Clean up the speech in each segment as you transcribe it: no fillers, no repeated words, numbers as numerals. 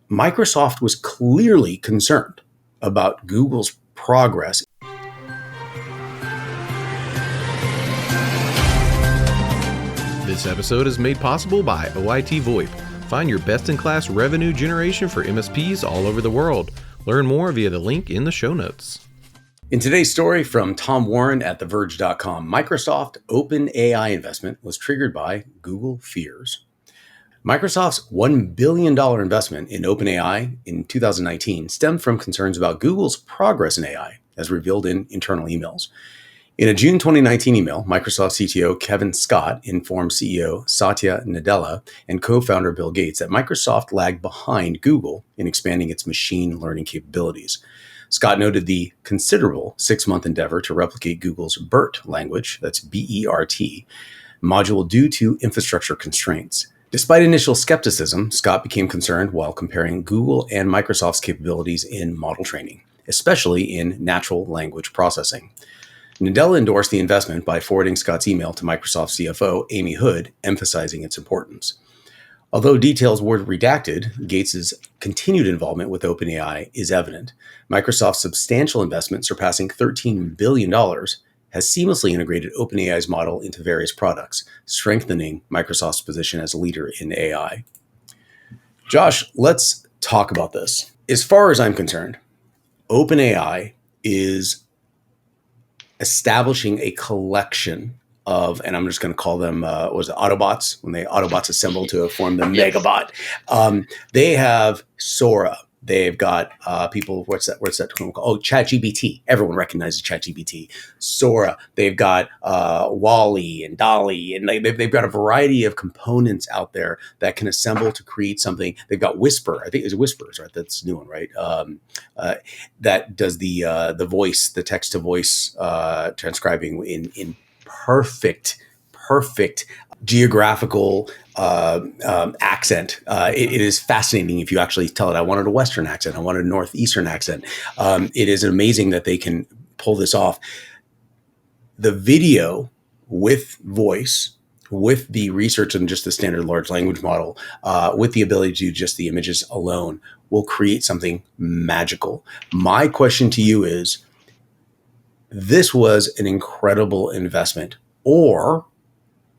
Microsoft was clearly concerned about Google's progress. This episode is made possible by OIT VoIP. Find your best-in-class revenue generation for MSPs all over the world. Learn more via the link in the show notes. In today's story from Tom Warren at TheVerge.com, Microsoft OpenAI investment was triggered by Google fears. Microsoft's $1 billion investment in OpenAI in 2019 stemmed from concerns about Google's progress in AI, as revealed in internal emails. In a June 2019 email, Microsoft CTO Kevin Scott informed CEO Satya Nadella and co-founder Bill Gates that Microsoft lagged behind Google in expanding its machine learning capabilities. Scott noted the considerable 6-month endeavor to replicate Google's BERT language, that's B-E-R-T, module due to infrastructure constraints. Despite initial skepticism, Scott became concerned while comparing Google and Microsoft's capabilities in model training, especially in natural language processing. Nadella endorsed the investment by forwarding Scott's email to Microsoft CFO Amy Hood, emphasizing its importance. Although details were redacted, Gates' continued involvement with OpenAI is evident. Microsoft's substantial investment, surpassing $13 billion, has seamlessly integrated OpenAI's model into various products, strengthening Microsoft's position as a leader in AI. Josh, let's talk about this. As far as I'm concerned, OpenAI is establishing a collection of, and I'm just going to call them, Autobots, when Autobots assemble to form the Megabot. They have Sora. They've got people, what's that term called? Oh, ChatGPT. Everyone recognizes ChatGPT. Sora. They've got Wall-E and Dolly, and they've got a variety of components out there that can assemble to create something. They've got Whisper. I think it's Whispers, right? That's a new one, right? That does the voice, the text-to-voice transcribing in perfect geographical accent. It is fascinating if you actually tell it, I wanted a Western accent, I wanted a Northeastern accent. It is amazing that they can pull this off. The video with voice, with the research and just the standard large language model, with the ability to do just the images alone, will create something magical. My question to you is, this was an incredible investment, or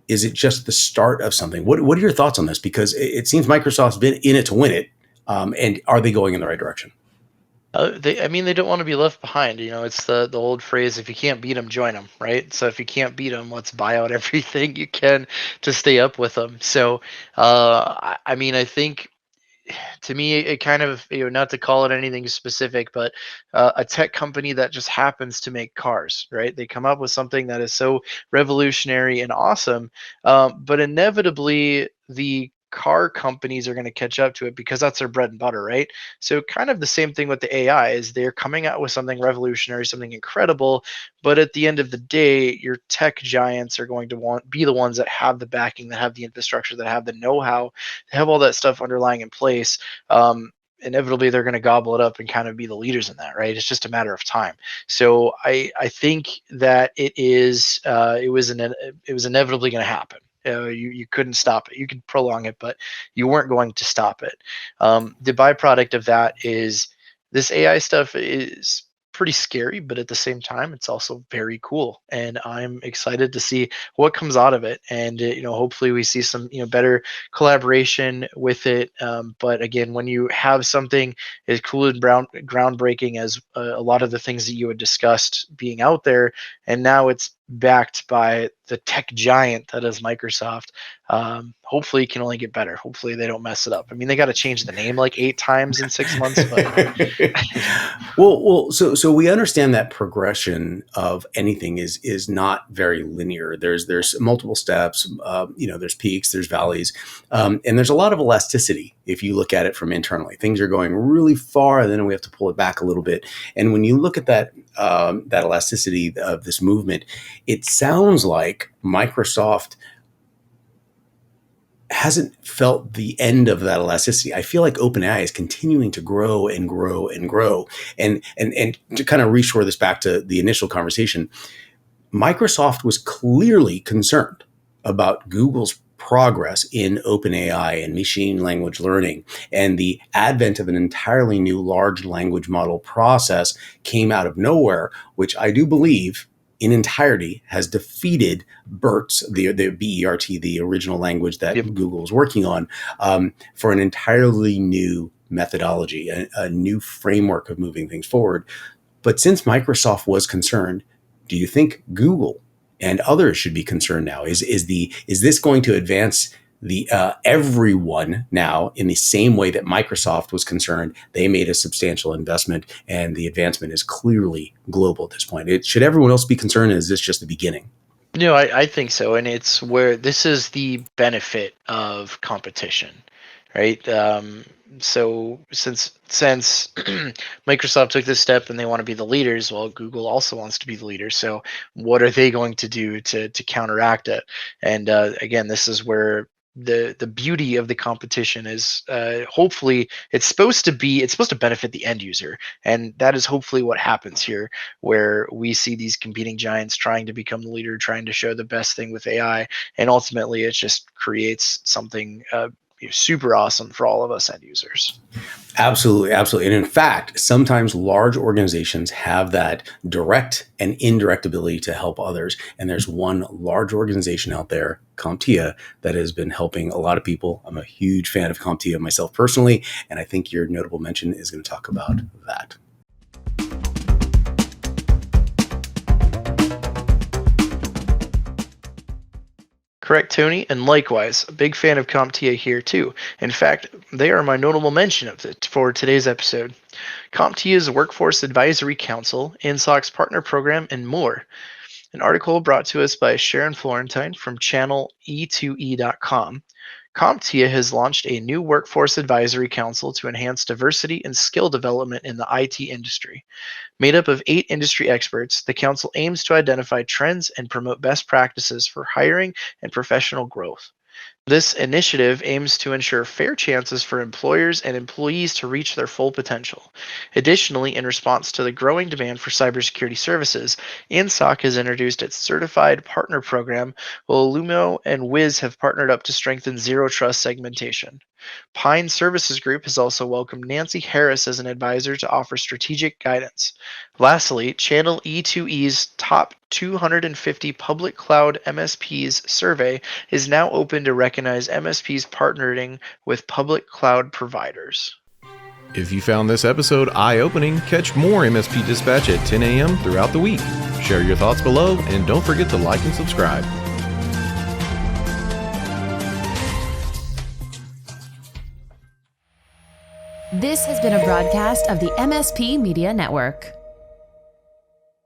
is it just the start of something? What are your thoughts on this? Because it seems Microsoft's been in it to win it. And are they going in the right direction? They don't want to be left behind. It's the old phrase, if you can't beat them, join them, right? So if you can't beat them, let's buy out everything you can to stay up with them. So, I think, to me, it kind of, not to call it anything specific, but a tech company that just happens to make cars, right? They come up with something that is so revolutionary and awesome, but inevitably the car companies are going to catch up to it because that's their bread and butter, right? So kind of the same thing with the AI is they're coming out with something revolutionary, something incredible, but at the end of the day, your tech giants are going to be the ones that have the backing, that have the infrastructure, that have the know-how, have all that stuff underlying in place. Inevitably they're going to gobble it up and kind of be the leaders in that, right? It's just a matter of time. So I think that it was inevitably going to happen. You couldn't stop it. You could prolong it, but you weren't going to stop it. The byproduct of that is this AI stuff is pretty scary, but at the same time, it's also very cool. And I'm excited to see what comes out of it. And, hopefully we see some, better collaboration with it. But again, when you have something as cool and groundbreaking as a lot of the things that you had discussed being out there, and now it's backed by the tech giant that is Microsoft, hopefully it can only get better. Hopefully they don't mess it up. I mean, they got to change the name like 8 times in 6 months. But So we understand that progression of anything is not very linear. There's multiple steps. There's peaks, there's valleys, and there's a lot of elasticity. If you look at it from internally, things are going really far, and then we have to pull it back a little bit. And when you look at that elasticity of this movement, it sounds like Microsoft hasn't felt the end of that elasticity. I feel like OpenAI is continuing to grow and grow and grow. And to kind of reshore this back to the initial conversation, Microsoft was clearly concerned about Google's progress in OpenAI and machine language learning and the advent of an entirely new large language model process came out of nowhere, which I do believe in entirety has defeated BERT, the BERT, the original language that Google was working on, for an entirely new methodology, a new framework of moving things forward. But since Microsoft was concerned, do you think Google and others should be concerned now? Is this going to advance the everyone now in the same way that Microsoft was concerned? They made a substantial investment, and the advancement is clearly global at this point. Should everyone else be concerned? Or is this just the beginning? No, I think so, and it's where this is the benefit of competition, right? So since Microsoft took this step and they want to be the leaders, well, Google also wants to be the leader. So what are they going to do to counteract it? And again, this is where the beauty of the competition is. Hopefully, it's supposed to benefit the end user, and that is hopefully what happens here, where we see these competing giants trying to become the leader, trying to show the best thing with AI, and ultimately it just creates something super awesome for all of us end users. Absolutely, absolutely. And in fact, sometimes large organizations have that direct and indirect ability to help others. And there's one large organization out there, CompTIA, that has been helping a lot of people. I'm a huge fan of CompTIA myself personally, and I think your notable mention is going to talk about that. Correct, Tony, and likewise, a big fan of CompTIA here too. In fact, they are my notable mention of it for today's episode. CompTIA is a workforce advisory council, inSOC's partner program, and more. An article brought to us by Sharon Florentine from channel e2e.com. CompTIA has launched a new workforce advisory council to enhance diversity and skill development in the IT industry. Made up of 8 industry experts, the council aims to identify trends and promote best practices for hiring and professional growth. This initiative aims to ensure fair chances for employers and employees to reach their full potential. Additionally, in response to the growing demand for cybersecurity services, inSOC has introduced its certified partner program, while Illumio and Wiz have partnered up to strengthen zero trust segmentation. Pine Services Group has also welcomed Nancy Harris as an advisor to offer strategic guidance. Lastly, Channel E2E's top 250 public cloud MSPs survey is now open to recognize MSPs partnering with public cloud providers. If you found this episode eye-opening, catch more MSP Dispatch at 10 a.m. throughout the week. Share your thoughts below, and don't forget to like and subscribe. This has been a broadcast of the MSP Media Network.